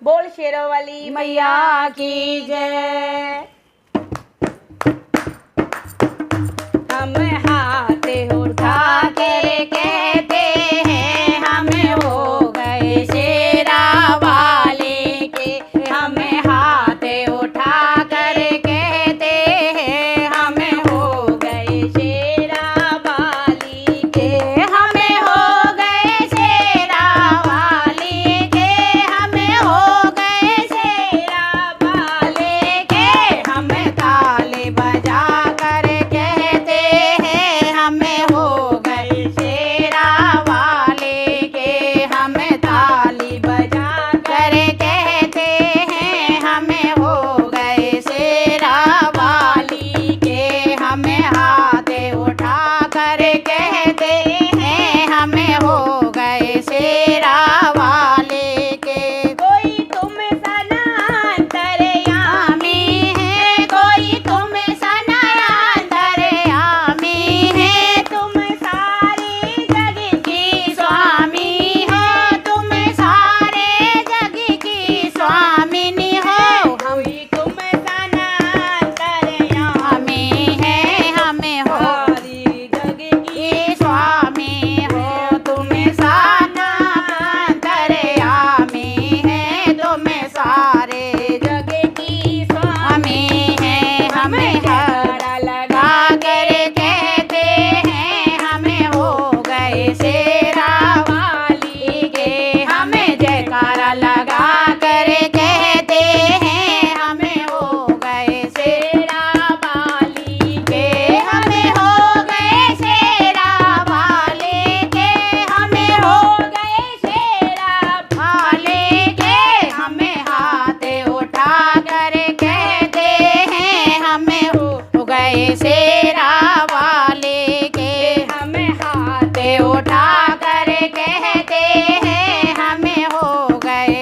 बोल शेरों वाली मैया की जय। हम हाथ उठा के कहते हैं हमें हो गए शेरा वाले के, हमें हाथ उठा कर कहते हैं हमें हो गए शेरा वाली के, हमें हो गए शेरा वाली के, हमें हो गए शेरा वाले के, हमें ताली बजा कर कहते हैं हमें हो गए शेरा वाले के, हमें ताली बजा कर कहते हैं हमें हो गए शेरा वाली के, हमें हाथ उठा कर कहते हैं हमें हो गए शेरा वाले के। कोई तुम सना अंतर्यामी है, कोई तुम सना अंतर्यामी है, तुम सारे जग की स्वामी हो, तुम सारे जग की स्वामिनी हो, कोई तुम सना अंतर्यामी हमें है हमें हो सारी जग की ये स्वामी हो, तुम साना अंतर्यामी है, तुम सारे जग की स्वामी हमें है हमें जयकारा लगा कर कहते हैं हमें हो गए शेरा वाली के, हमें जयकारा लगा कर कहते हैं हमें हो गए शेरा वाली के, हमें हो गए शेरा वाले के, हमें हो गए शेरा वाले के, हमें हाथ उठा कर कहते हैं हमें हो गए शेरा वाले के, हमें हाथ उठा कर कहते हैं हमें हो गए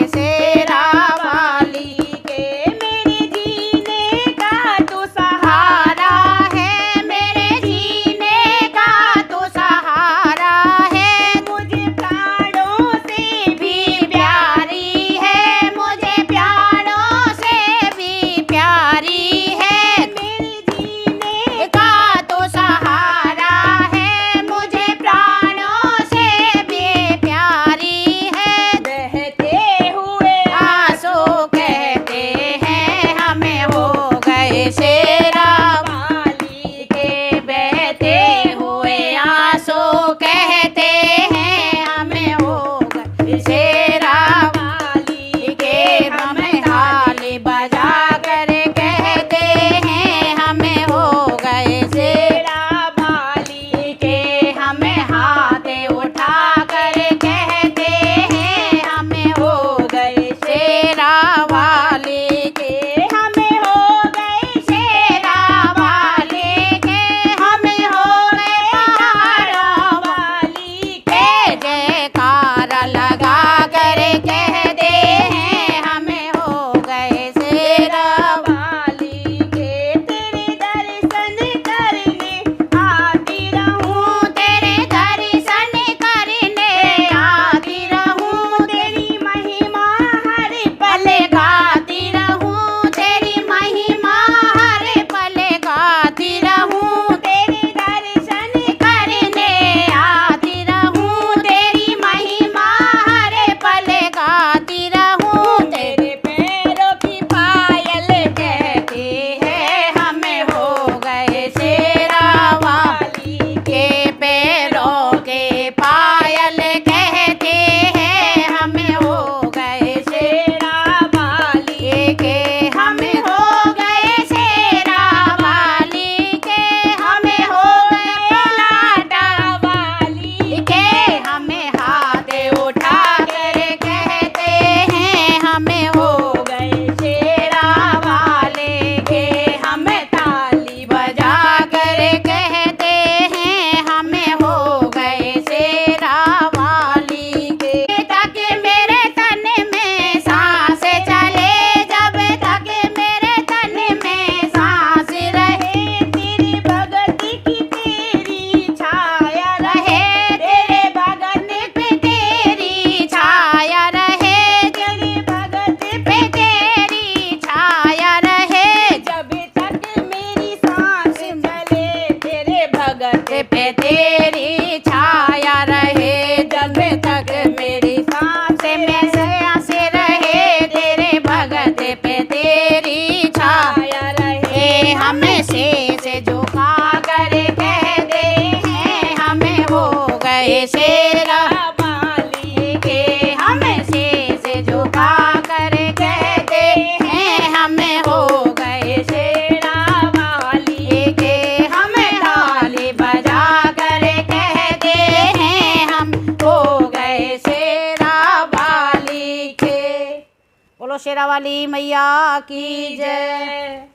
शेरावाली मैया की जय।